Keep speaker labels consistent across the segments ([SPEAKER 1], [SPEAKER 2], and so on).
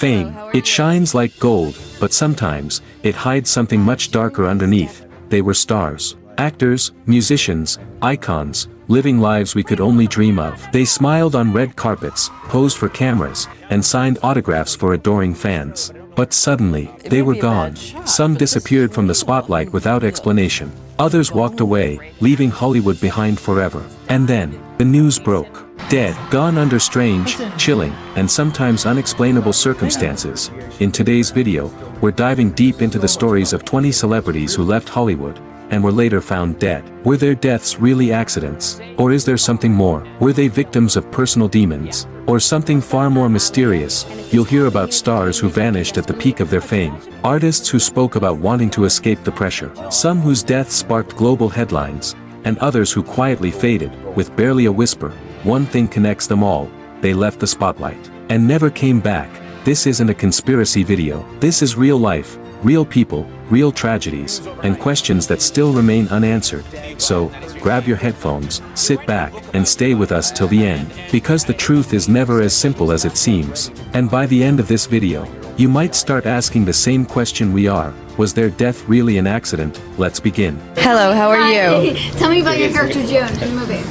[SPEAKER 1] Fame, it shines like gold, but sometimes, it hides something much darker underneath. They were stars. Actors, musicians, icons, living lives we could only dream of. They smiled on red carpets, posed for cameras, and signed autographs for adoring fans. But suddenly, they were gone. Some disappeared from the spotlight without explanation. Others walked away, leaving Hollywood behind forever. And then, the news broke. Dead, gone under strange, chilling, and sometimes unexplainable circumstances. In today's video, we're diving deep into the stories of 20 celebrities who left Hollywood, and were later found dead. Were their deaths really accidents? Or is there something more? Were they victims of personal demons? Or something far more mysterious? You'll hear about stars who vanished at the peak of their fame. Artists who spoke about wanting to escape the pressure. Some whose deaths sparked global headlines. And others who quietly faded, with barely a whisper. One thing connects them all: they left the spotlight. And never came back. This isn't a conspiracy video. This is real life, real people, real tragedies, and questions that still remain unanswered. So, grab your headphones, sit back, and stay with us till the end. Because the truth is never as simple as it seems. And by the end of this video, you might start asking the same question we are. Was their death really an accident? Let's begin.
[SPEAKER 2] Hello, how are you?
[SPEAKER 3] Tell me about your character June in the movie.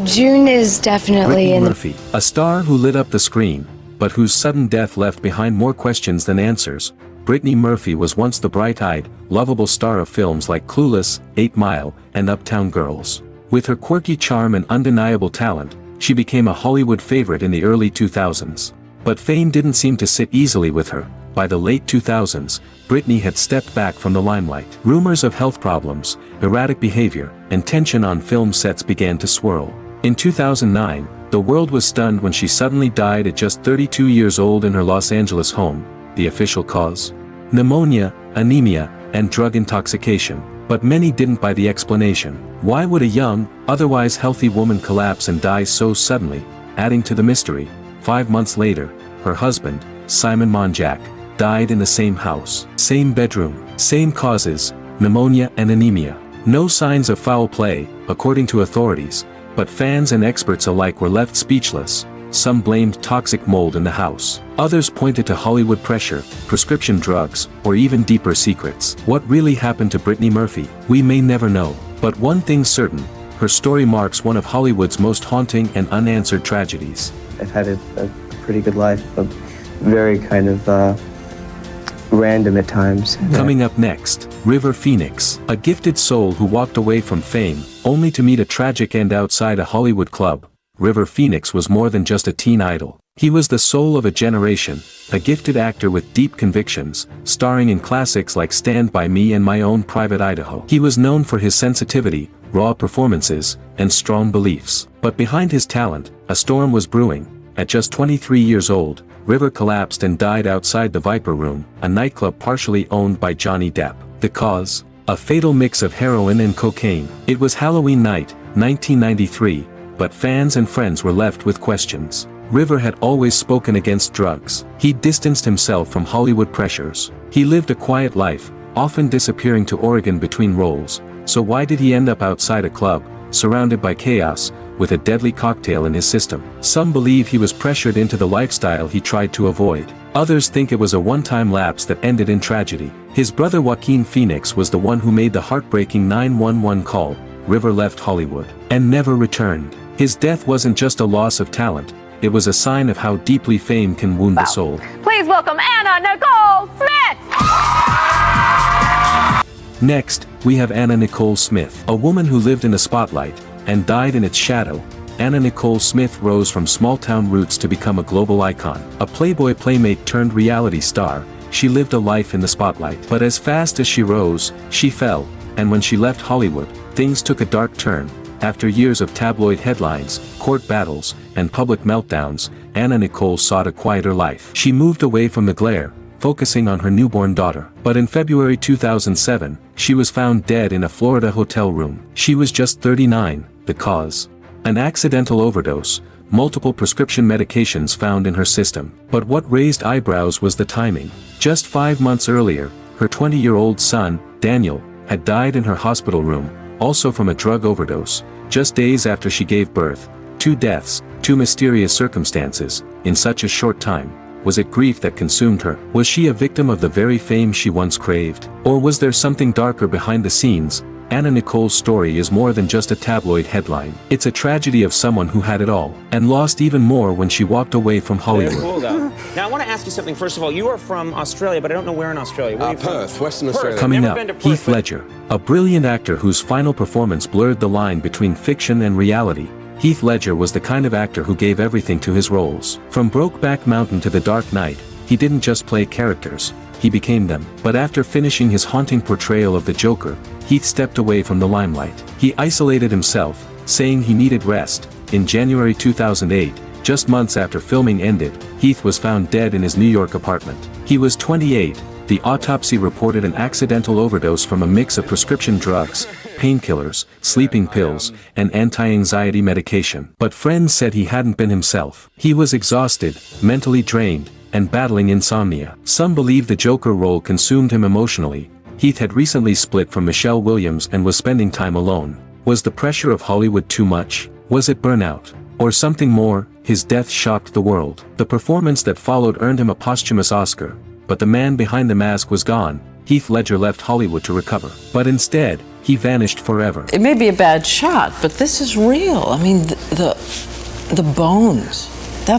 [SPEAKER 2] June is definitely
[SPEAKER 1] Brittany
[SPEAKER 2] in
[SPEAKER 1] Murphy, a star who lit up the screen, but whose sudden death left behind more questions than answers. Brittany Murphy was once the bright-eyed, lovable star of films like Clueless, 8 Mile, and Uptown Girls. With her quirky charm and undeniable talent, she became a Hollywood favorite in the early 2000s. But fame didn't seem to sit easily with her. By the late 2000s, Brittany had stepped back from the limelight. Rumors of health problems, erratic behavior, and tension on film sets began to swirl. In 2009, the world was stunned when she suddenly died at just 32 years old in her Los Angeles home. The official cause? Pneumonia, anemia, and drug intoxication. But many didn't buy the explanation. Why would a young, otherwise healthy woman collapse and die so suddenly? Adding to the mystery, 5 months later, her husband, Simon Monjack, died in the same house, same bedroom, same causes, pneumonia and anemia. No signs of foul play, according to authorities, but fans and experts alike were left speechless. Some blamed toxic mold in the house. Others pointed to Hollywood pressure, prescription drugs, or even deeper secrets. What really happened to Brittany Murphy? We may never know. But one thing's certain, her story marks one of Hollywood's most haunting and unanswered tragedies.
[SPEAKER 4] I've had a pretty good life, but very kind of random at times.
[SPEAKER 1] Coming up next, River Phoenix, a gifted soul who walked away from fame, only to meet a tragic end outside a Hollywood club. River Phoenix was more than just a teen idol. He was the soul of a generation, a gifted actor with deep convictions, starring in classics like Stand By Me and My Own Private Idaho. He was known for his sensitivity, raw performances, and strong beliefs. But behind his talent, a storm was brewing. At just 23 years old, River collapsed and died outside the Viper Room, a nightclub partially owned by Johnny Depp. The cause? A fatal mix of heroin and cocaine. It was Halloween night, 1993, but fans and friends were left with questions. River had always spoken against drugs. He distanced himself from Hollywood pressures. He lived a quiet life, often disappearing to Oregon between roles. So why did he end up outside a club, surrounded by chaos, with a deadly cocktail in his system? Some believe he was pressured into the lifestyle he tried to avoid. Others think it was a one-time lapse that ended in tragedy. His brother Joaquin Phoenix was the one who made the heartbreaking 911 call. River left Hollywood and never returned. His death wasn't just a loss of talent, it was a sign of how deeply fame can wound the soul.
[SPEAKER 5] Please welcome Anna Nicole Smith!
[SPEAKER 1] Next, we have Anna Nicole Smith, a woman who lived in the spotlight and died in its shadow. Anna Nicole Smith rose from small-town roots to become a global icon. A Playboy playmate turned reality star, she lived a life in the spotlight. But as fast as she rose, she fell, and when she left Hollywood, things took a dark turn. After years of tabloid headlines, court battles, and public meltdowns, Anna Nicole sought a quieter life. She moved away from the glare, focusing on her newborn daughter. But in February 2007, she was found dead in a Florida hotel room. She was just 39, the cause? An accidental overdose, multiple prescription medications found in her system. But what raised eyebrows was the timing. Just 5 months earlier, her 20-year-old son, Daniel, had died in her hospital room, also from a drug overdose. Just days after she gave birth, 2 deaths, 2 mysterious circumstances, in such a short time. Was it grief that consumed her? Was she a victim of the very fame she once craved? Or was there something darker behind the scenes? Anna Nicole's story is more than just a tabloid headline. It's a tragedy of someone who had it all, and lost even more when she walked away from Hollywood.
[SPEAKER 6] Cool, though. Now, I want to ask you something. First of all, you are from Australia, but I don't know where in Australia. Where are you from?
[SPEAKER 7] Perth, Western Australia.
[SPEAKER 1] Coming
[SPEAKER 6] Never
[SPEAKER 1] up,
[SPEAKER 6] been to Perth,
[SPEAKER 1] Heath
[SPEAKER 6] but-
[SPEAKER 1] Ledger, a brilliant actor whose final performance blurred the line between fiction and reality. Heath Ledger was the kind of actor who gave everything to his roles. From Brokeback Mountain to The Dark Knight, he didn't just play characters, he became them. But after finishing his haunting portrayal of the Joker, Heath stepped away from the limelight. He isolated himself, saying he needed rest. In January 2008, just months after filming ended, Heath was found dead in his New York apartment. He was 28. The autopsy reported an accidental overdose from a mix of prescription drugs, painkillers, sleeping pills, and anti-anxiety medication. But friends said he hadn't been himself. He was exhausted, mentally drained, and battling insomnia. Some believe the Joker role consumed him emotionally. Heath had recently split from Michelle Williams and was spending time alone. Was the pressure of Hollywood too much? Was it burnout? Or something more? His death shocked the world. The performance that followed earned him a posthumous Oscar. But the man behind the mask was gone. Heath Ledger left Hollywood to recover. But instead, he vanished forever.
[SPEAKER 8] It may be a bad shot, but this is real. I mean, the bones.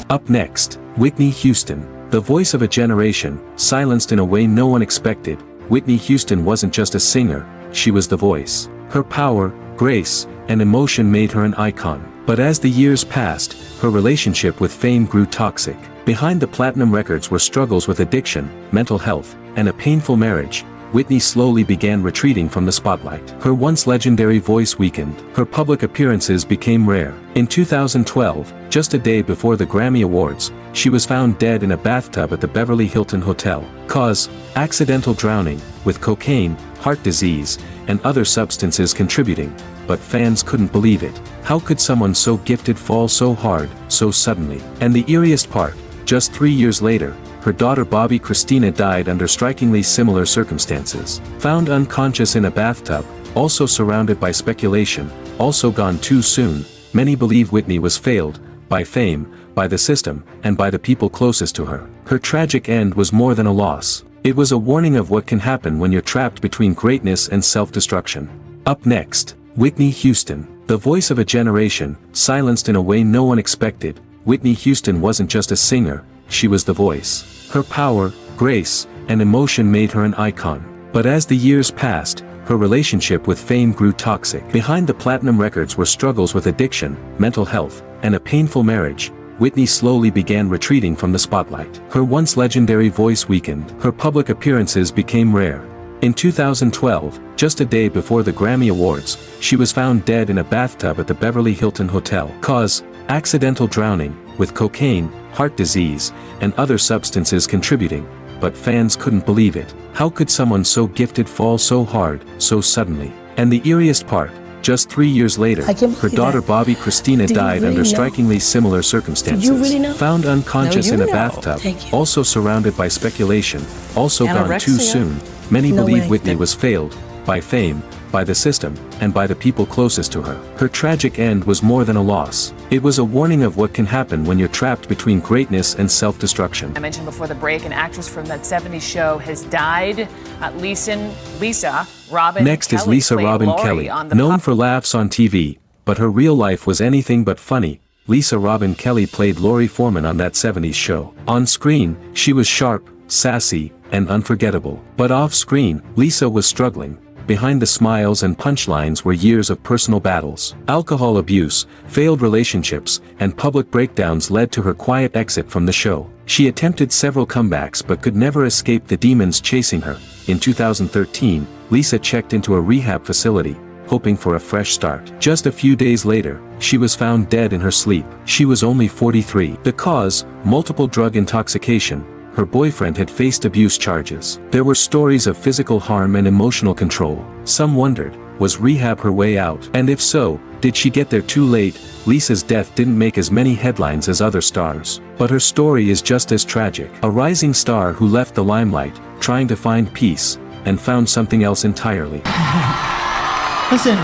[SPEAKER 1] Up next, Whitney Houston. The voice of a generation, silenced in a way no one expected. Whitney Houston wasn't just a singer, she was the voice. Her power, grace, and emotion made her an icon. But as the years passed, her relationship with fame grew toxic. Behind the platinum records were struggles with addiction, mental health, and a painful marriage. Whitney slowly began retreating from the spotlight. Her once legendary voice weakened. Her public appearances became rare. In 2012, just a day before the Grammy Awards, she was found dead in a bathtub at the Beverly Hilton Hotel. Cause: accidental drowning, with cocaine, heart disease, and other substances contributing. But fans couldn't believe it. How could someone so gifted fall so hard, so suddenly? And the eeriest part, just 3 years later, her daughter Bobby Christina died under strikingly similar circumstances. Found unconscious in a bathtub, also surrounded by speculation, also gone too soon. Many believe Whitney was failed, by fame, by the system, and by the people closest to her. Her tragic end was more than a loss. It was a warning of what can happen when you're trapped between greatness and self-destruction. Up next, Whitney Houston. The voice of a generation, silenced in a way no one expected. Whitney Houston wasn't just a singer, she was the voice. Her power, grace, and emotion made her an icon. But as the years passed, her relationship with fame grew toxic. Behind the platinum records were struggles with addiction, mental health, and a painful marriage. Whitney slowly began retreating from the spotlight. Her once legendary voice weakened. Her public appearances became rare. In 2012, just a day before the Grammy Awards, she was found dead in a bathtub at the Beverly Hilton Hotel. Cause: accidental drowning, with cocaine, heart disease, and other substances contributing. But fans couldn't believe it. How could someone so gifted fall so hard, so suddenly? And the eeriest part, just 3 years later, her daughter Bobby Christina died under strikingly similar circumstances. Found unconscious in a bathtub, also surrounded by speculation, also gone too soon. Many believe Whitney was failed, by fame, by the system, and by the people closest to her. Her tragic end was more than a loss. It was a warning of what can happen when you're trapped between greatness and self-destruction.
[SPEAKER 9] I mentioned before the break, an actress from that 70s show has died. Lisa Robin
[SPEAKER 1] Next
[SPEAKER 9] Kelly
[SPEAKER 1] is Lisa
[SPEAKER 9] played
[SPEAKER 1] Robin
[SPEAKER 9] Laurie
[SPEAKER 1] Kelly,
[SPEAKER 9] on the
[SPEAKER 1] known for laughs on TV, but her real life was anything but funny. Lisa Robin Kelly played Laurie Foreman on that 70s show. On screen, she was sharp, sassy, and unforgettable. But off-screen, Lisa was struggling. Behind the smiles and punchlines were years of personal battles. Alcohol abuse, failed relationships, and public breakdowns led to her quiet exit from the show. She attempted several comebacks but could never escape the demons chasing her. In 2013, Lisa checked into a rehab facility, hoping for a fresh start. Just a few days later, she was found dead in her sleep. She was only 43. The cause: multiple drug intoxication. Her boyfriend had faced abuse charges. There were stories of physical harm and emotional control. Some wondered, was rehab her way out? And if so, did she get there too late? Lisa's death didn't make as many headlines as other stars. But her story is just as tragic. A rising star who left the limelight, trying to find peace, and found something else entirely.
[SPEAKER 10] Listen.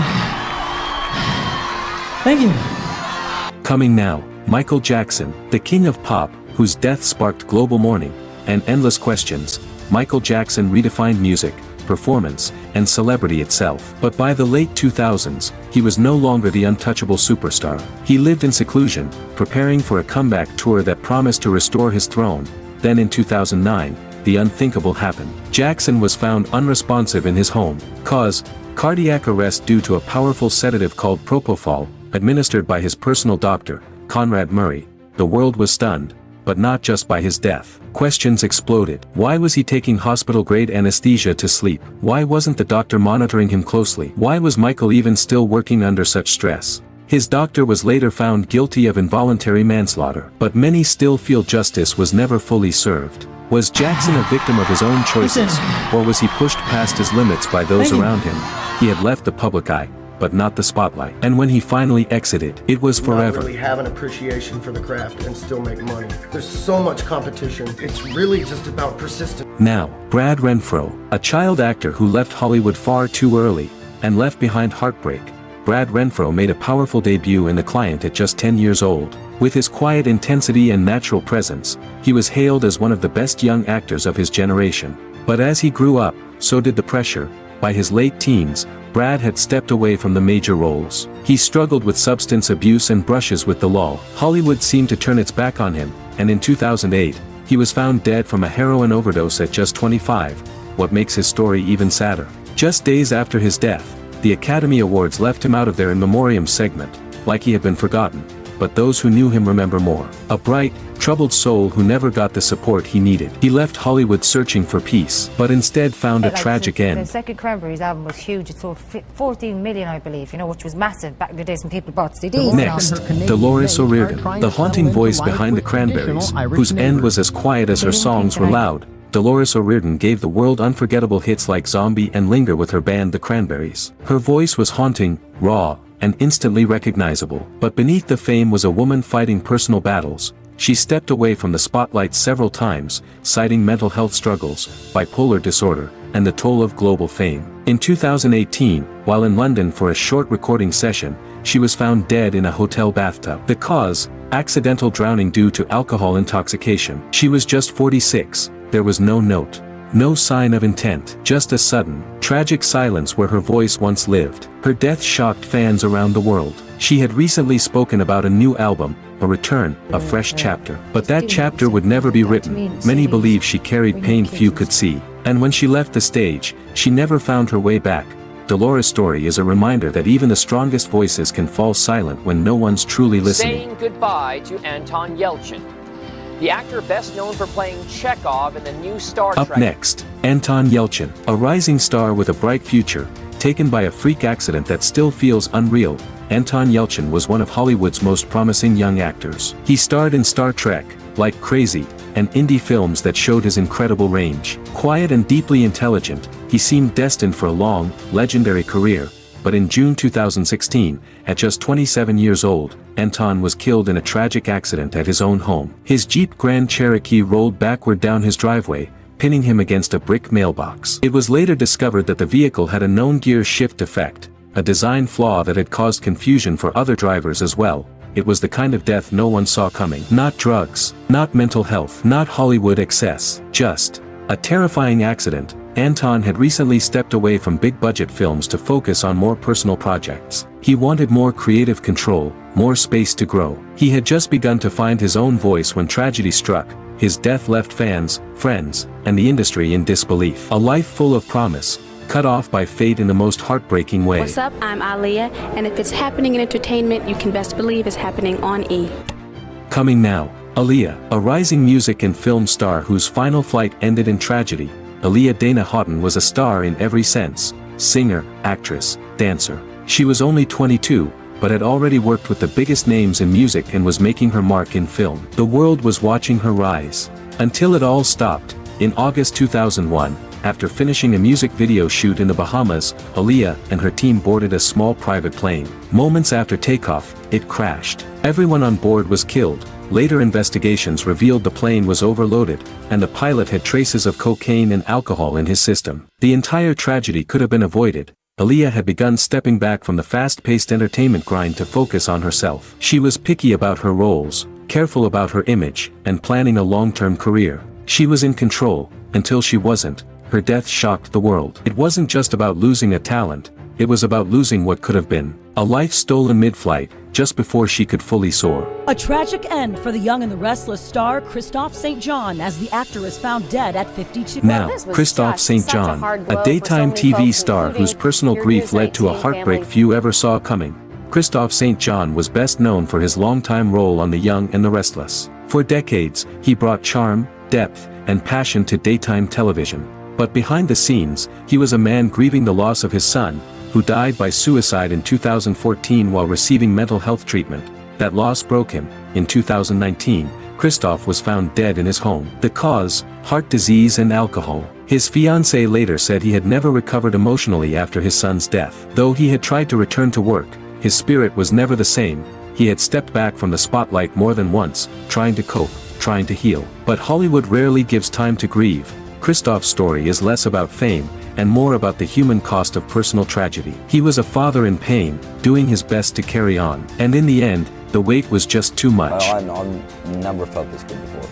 [SPEAKER 10] Thank you.
[SPEAKER 1] Coming now, Michael Jackson, the king of pop, whose death sparked global mourning and endless questions, Michael Jackson redefined music, performance, and celebrity itself. But by the late 2000s, he was no longer the untouchable superstar. He lived in seclusion, preparing for a comeback tour that promised to restore his throne. Then in 2009, the unthinkable happened. Jackson was found unresponsive in his home, cause cardiac arrest due to a powerful sedative called propofol, administered by his personal doctor, Conrad Murray. The world was stunned, but not just by his death. Questions exploded. Why was he taking hospital-grade anesthesia to sleep? Why wasn't the doctor monitoring him closely? Why was Michael even still working under such stress? His doctor was later found guilty of involuntary manslaughter. But many still feel justice was never fully served. Was Jackson a victim of his own choices, or was he pushed past his limits by those around him? He had left the public eye, but not the spotlight. And when he finally exited, it was forever.
[SPEAKER 7] Not really have an appreciation for the craft and still make money. There's so much competition. It's really just about persistence.
[SPEAKER 1] Now, Brad Renfro, a child actor who left Hollywood far too early, and left behind heartbreak. Brad Renfro made a powerful debut in The Client at just 10 years old. With his quiet intensity and natural presence, he was hailed as one of the best young actors of his generation. But as he grew up, so did the pressure. By his late teens, Brad had stepped away from the major roles. He struggled with substance abuse and brushes with the law. Hollywood seemed to turn its back on him, and in 2008, he was found dead from a heroin overdose at just 25. What makes his story even sadder? Just days after his death, the Academy Awards left him out of their in memoriam segment, like he had been forgotten. But those who knew him remember more. A bright, troubled soul who never got the support he needed. He left Hollywood searching for peace, but instead found a tragic end.
[SPEAKER 11] The second Cranberries album was huge. It sold 14 million, I believe, which was massive back in the days when people bought CDs.
[SPEAKER 1] Next, Dolores O'Riordan, the haunting voice behind the Cranberries, whose end was as quiet as her songs were loud. Dolores O'Riordan gave the world unforgettable hits like Zombie and Linger with her band The Cranberries. Her voice was haunting, raw, and instantly recognizable. But beneath the fame was a woman fighting personal battles. She stepped away from the spotlight several times, citing mental health struggles, bipolar disorder, and the toll of global fame. In 2018, while in London for a short recording session, she was found dead in a hotel bathtub. The cause? Accidental drowning due to alcohol intoxication. She was just 46. There was no note. No sign of intent, just a sudden, tragic silence where her voice once lived. Her death shocked fans around the world. She had recently spoken about a new album, a return, a fresh chapter. But that chapter would never be written. Many believe she carried pain few could see. And when she left the stage, she never found her way back. Dolores' story is a reminder that even the strongest voices can fall silent when no one's truly listening.
[SPEAKER 12] Saying goodbye to Anton Yelchin, the actor best known for playing Chekhov in the new Star Trek.
[SPEAKER 1] Up next, Anton Yelchin, a rising star with a bright future, taken by a freak accident that still feels unreal. Anton Yelchin was one of Hollywood's most promising young actors. He starred in Star Trek, Like Crazy, and indie films that showed his incredible range. Quiet and deeply intelligent, he seemed destined for a long, legendary career. But in June 2016, at just 27 years old, Anton was killed in a tragic accident at his own home. His Jeep Grand Cherokee rolled backward down his driveway, pinning him against a brick mailbox. It was later discovered that the vehicle had a known gear shift defect, a design flaw that had caused confusion for other drivers as well. It was the kind of death no one saw coming. Not drugs, not mental health, not Hollywood excess, just a terrifying accident. Anton had recently stepped away from big-budget films to focus on more personal projects. He wanted more creative control, more space to grow. He had just begun to find his own voice when tragedy struck. His death left fans, friends, and the industry in disbelief. A life full of promise, cut off by fate in the most heartbreaking way.
[SPEAKER 13] What's up? I'm Aaliyah, and if it's happening in entertainment, you can best believe it's happening on E!
[SPEAKER 1] Coming now, Aaliyah, a rising music and film star whose final flight ended in tragedy. Aaliyah Dana Houghton was a star in every sense, singer, actress, dancer. She was only 22, but had already worked with the biggest names in music and was making her mark in film. The world was watching her rise. Until it all stopped. In August 2001, after finishing a music video shoot in the Bahamas, Aaliyah and her team boarded a small private plane. Moments after takeoff, it crashed. Everyone on board was killed. Later investigations revealed the plane was overloaded, and the pilot had traces of cocaine and alcohol in his system. The entire tragedy could have been avoided. Aaliyah had begun stepping back from the fast-paced entertainment grind to focus on herself. She was picky about her roles, careful about her image, and planning a long-term career. She was in control, until she wasn't. Her death shocked the world. It wasn't just about losing a talent, it was about losing what could have been. A life stolen mid-flight, just before she could fully soar.
[SPEAKER 14] A tragic end for the Young and the Restless star Christophe St. John, as the actor is found dead at 52.
[SPEAKER 1] Now, Christophe St. John, a daytime TV star whose personal grief led to a heartbreak few ever saw coming. Christophe St. John was best known for his longtime role on The Young and the Restless. For decades, he brought charm, depth, and passion to daytime television. But behind the scenes, he was a man grieving the loss of his son, who died by suicide in 2014 while receiving mental health treatment. That loss broke him. In 2019, Christophe was found dead in his home. The cause: heart disease and alcohol. His fiancée later said he had never recovered emotionally after his son's death. Though he had tried to return to work, his spirit was never the same. He had stepped back from the spotlight more than once, trying to cope, trying to heal. But Hollywood rarely gives time to grieve. Christophe's story is less about fame, and more about the human cost of personal tragedy. He was a father in pain, doing his best to carry on. And in the end, the weight was just too much.
[SPEAKER 15] I never felt this good before.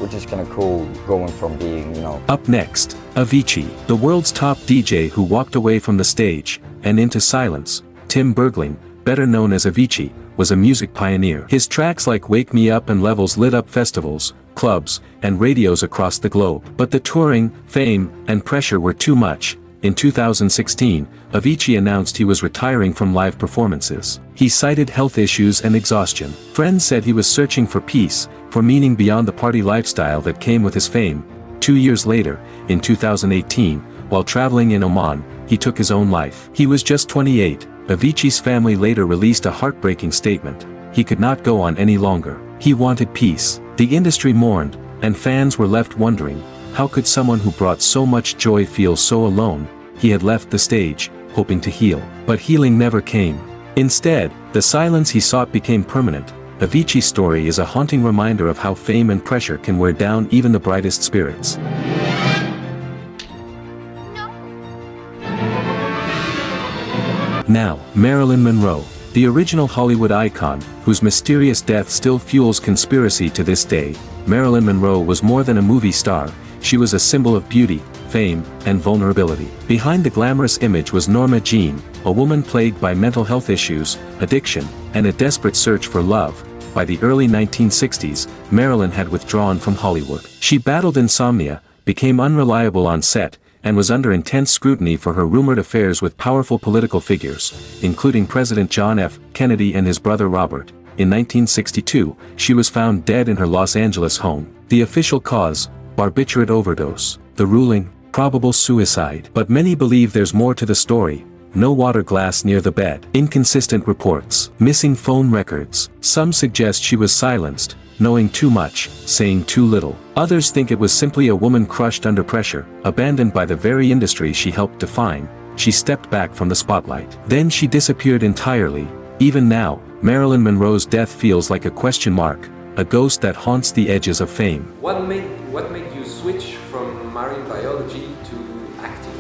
[SPEAKER 15] Which is kind of cool, going from being,
[SPEAKER 1] Up next, Avicii, the world's top DJ who walked away from the stage, and into silence. Tim Bergling, better known as Avicii, was a music pioneer. His tracks like Wake Me Up and Levels lit up festivals, clubs, and radios across the globe. But the touring, fame, and pressure were too much. In 2016, Avicii announced he was retiring from live performances. He cited health issues and exhaustion. Friends said he was searching for peace, for meaning beyond the party lifestyle that came with his fame. 2 years later, in 2018, while traveling in Oman, he took his own life. He was just 28. Avicii's family later released a heartbreaking statement. He could not go on any longer. He wanted peace. The industry mourned, and fans were left wondering, how could someone who brought so much joy feel so alone? He had left the stage, hoping to heal. But healing never came. Instead, the silence he sought became permanent. Avicii's story is a haunting reminder of how fame and pressure can wear down even the brightest spirits. Now, Marilyn Monroe, the original Hollywood icon, whose mysterious death still fuels conspiracy to this day. Marilyn Monroe was more than a movie star, she was a symbol of beauty, fame, and vulnerability. Behind the glamorous image was Norma Jean, a woman plagued by mental health issues, addiction, and a desperate search for love. By the early 1960s, Marilyn had withdrawn from Hollywood. She battled insomnia, became unreliable on set, and was under intense scrutiny for her rumored affairs with powerful political figures, including President John F. Kennedy and his brother Robert. In 1962, she was found dead in her Los Angeles home. The official cause: barbiturate overdose. The ruling: probable suicide. But many believe there's more to the story. No water glass near the bed. Inconsistent reports. Missing phone records. Some suggest she was silenced, knowing too much, saying too little. Others think it was simply a woman crushed under pressure, abandoned by the very industry she helped define. She stepped back from the spotlight. Then she disappeared entirely. Even now, Marilyn Monroe's death feels like a question mark, a ghost that haunts the edges of fame.
[SPEAKER 16] What made you switch from marine biology to acting?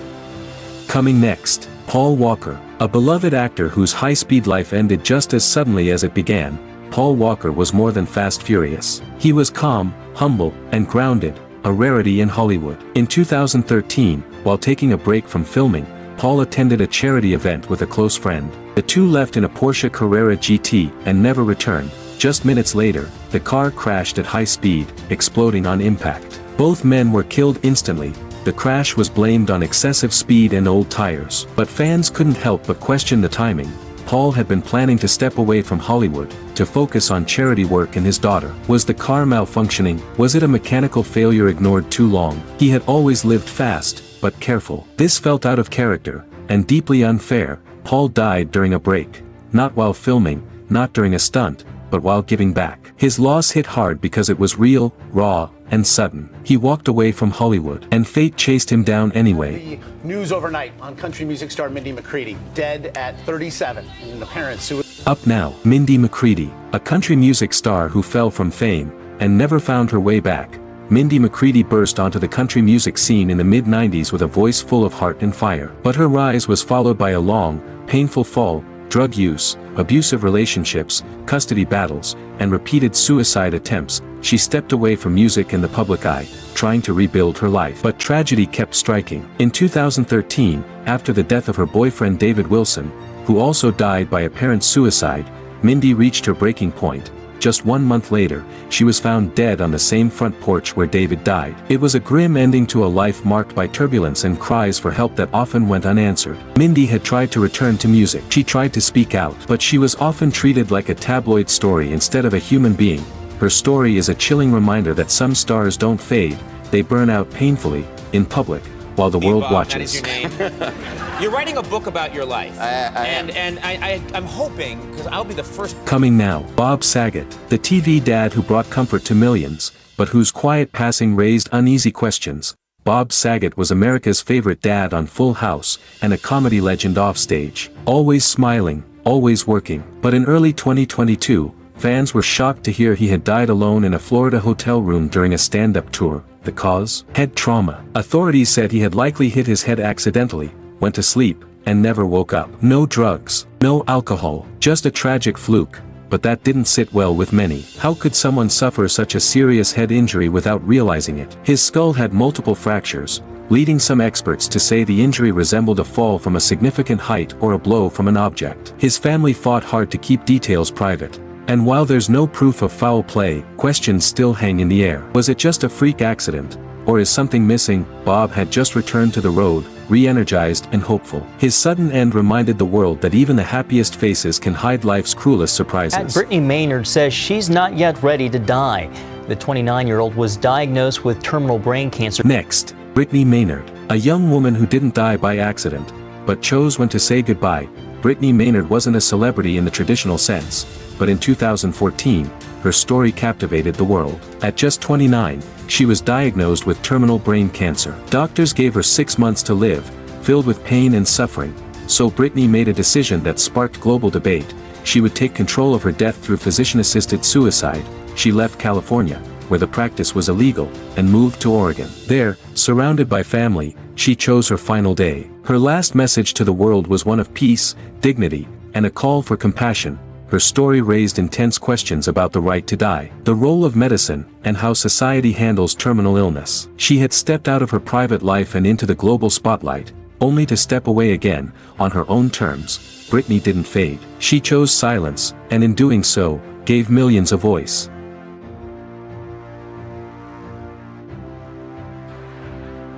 [SPEAKER 1] Coming next, Paul Walker, a beloved actor whose high-speed life ended just as suddenly as it began. Paul Walker was more than fast-furious. He was calm, humble, and grounded, a rarity in Hollywood. In 2013, while taking a break from filming, Paul attended a charity event with a close friend. The two left in a Porsche Carrera GT and never returned. Just minutes later, the car crashed at high speed, exploding on impact. Both men were killed instantly. The crash was blamed on excessive speed and old tires. But fans couldn't help but question the timing. Paul had been planning to step away from Hollywood, to focus on charity work and his daughter. Was the car malfunctioning? Was it a mechanical failure ignored too long? He had always lived fast, but careful. This felt out of character, and deeply unfair. Paul died during a break. Not while filming, not during a stunt, but while giving back. His loss hit hard because it was real, raw, and sudden. He walked away from Hollywood, and fate chased him down anyway.
[SPEAKER 17] News overnight on country music star Mindy McCready, dead at 37 in an apparent suicide.
[SPEAKER 1] Up now, Mindy McCready, a country music star who fell from fame, and never found her way back. Mindy McCready burst onto the country music scene in the mid-90s with a voice full of heart and fire. But her rise was followed by a long, painful fall, drug use, abusive relationships, custody battles, and repeated suicide attempts, she stepped away from music in the public eye, trying to rebuild her life. But tragedy kept striking. In 2013, after the death of her boyfriend David Wilson, who also died by apparent suicide, Mindy reached her breaking point. Just 1 month later, she was found dead on the same front porch where David died. It was a grim ending to a life marked by turbulence and cries for help that often went unanswered. Mindy had tried to return to music. She tried to speak out, but she was often treated like a tabloid story instead of a human being. Her story is a chilling reminder that some stars don't fade, they burn out painfully, in public, while the world watches.
[SPEAKER 6] That is your name. You're writing a book about your life, I'm hoping, because I'll be the first.
[SPEAKER 1] Coming now, Bob Saget, the TV dad who brought comfort to millions, but whose quiet passing raised uneasy questions. Bob Saget was America's favorite dad on Full House, and a comedy legend offstage. Always smiling, always working. But in early 2022, fans were shocked to hear he had died alone in a Florida hotel room during a stand-up tour. The cause? Head trauma. Authorities said he had likely hit his head accidentally, went to sleep, and never woke up. No drugs, no alcohol, just a tragic fluke. But that didn't sit well with many. How could someone suffer such a serious head injury without realizing it? His skull had multiple fractures, leading some experts to say the injury resembled a fall from a significant height or a blow from an object. His family fought hard to keep details private. And while there's no proof of foul play, questions still hang in the air. Was it just a freak accident? Or is something missing? Bob had just returned to the road, re-energized and hopeful. His sudden end reminded the world that even the happiest faces can hide life's cruelest surprises.
[SPEAKER 18] Brittany Maynard says she's not yet ready to die. The 29-year-old was diagnosed with terminal brain cancer.
[SPEAKER 1] Next, Brittany Maynard, a young woman who didn't die by accident, but chose when to say goodbye. Brittany Maynard wasn't a celebrity in the traditional sense, but in 2014, her story captivated the world. At just 29, she was diagnosed with terminal brain cancer. Doctors gave her 6 months to live, filled with pain and suffering, so Brittany made a decision that sparked global debate. She would take control of her death through physician-assisted suicide. She left California, where the practice was illegal, and moved to Oregon. There, surrounded by family, she chose her final day. Her last message to the world was one of peace, dignity, and a call for compassion. Her story raised intense questions about the right to die, the role of medicine, and how society handles terminal illness. She had stepped out of her private life and into the global spotlight, only to step away again, on her own terms. Brittany didn't fade. She chose silence, and in doing so, gave millions a voice.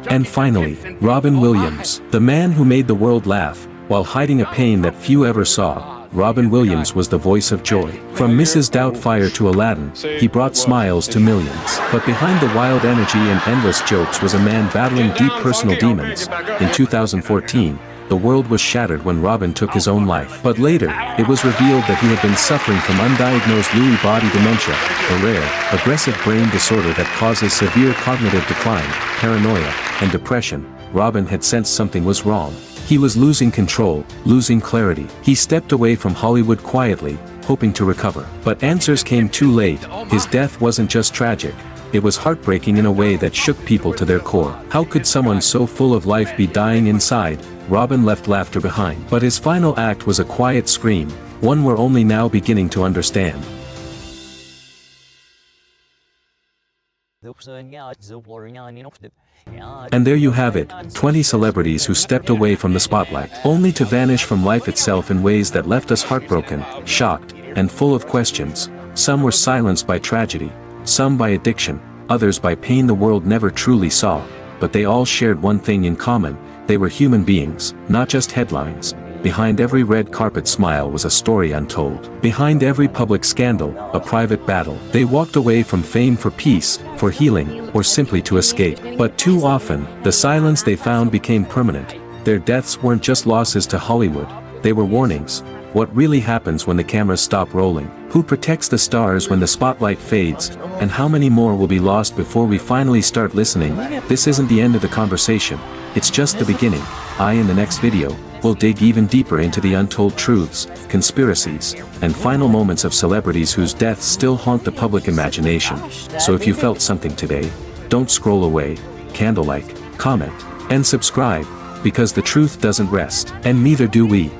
[SPEAKER 1] And finally, Robin Williams, the man who made the world laugh, while hiding a pain that few ever saw. Robin Williams was the voice of joy. From Mrs. Doubtfire to Aladdin, he brought smiles to millions. But behind the wild energy and endless jokes was a man battling deep personal demons. In 2014, the world was shattered when Robin took his own life. But later, it was revealed that he had been suffering from undiagnosed Lewy body dementia, a rare, aggressive brain disorder that causes severe cognitive decline, paranoia, and depression. Robin had sensed something was wrong. He was losing control, losing clarity. He stepped away from Hollywood quietly, hoping to recover. But answers came too late. His death wasn't just tragic. It was heartbreaking in a way that shook people to their core. How could someone so full of life be dying inside? Robin left laughter behind. But his final act was a quiet scream, one we're only now beginning to understand. And there you have it, 20 celebrities who stepped away from the spotlight, only to vanish from life itself in ways that left us heartbroken, shocked, and full of questions. Some were silenced by tragedy, some by addiction, others by pain the world never truly saw, but they all shared one thing in common: they were human beings, not just headlines. Behind every red carpet smile was a story untold. Behind every public scandal, a private battle. They walked away from fame for peace, for healing, or simply to escape. But too often, the silence they found became permanent. Their deaths weren't just losses to Hollywood, they were warnings. What really happens when the cameras stop rolling? Who protects the stars when the spotlight fades? And how many more will be lost before we finally start listening? This isn't the end of the conversation. It's just the beginning. In the next video, we'll dig even deeper into the untold truths, conspiracies, and final moments of celebrities whose deaths still haunt the public imagination. So if you felt something today, don't scroll away, candle like, comment, and subscribe, because the truth doesn't rest, and neither do we.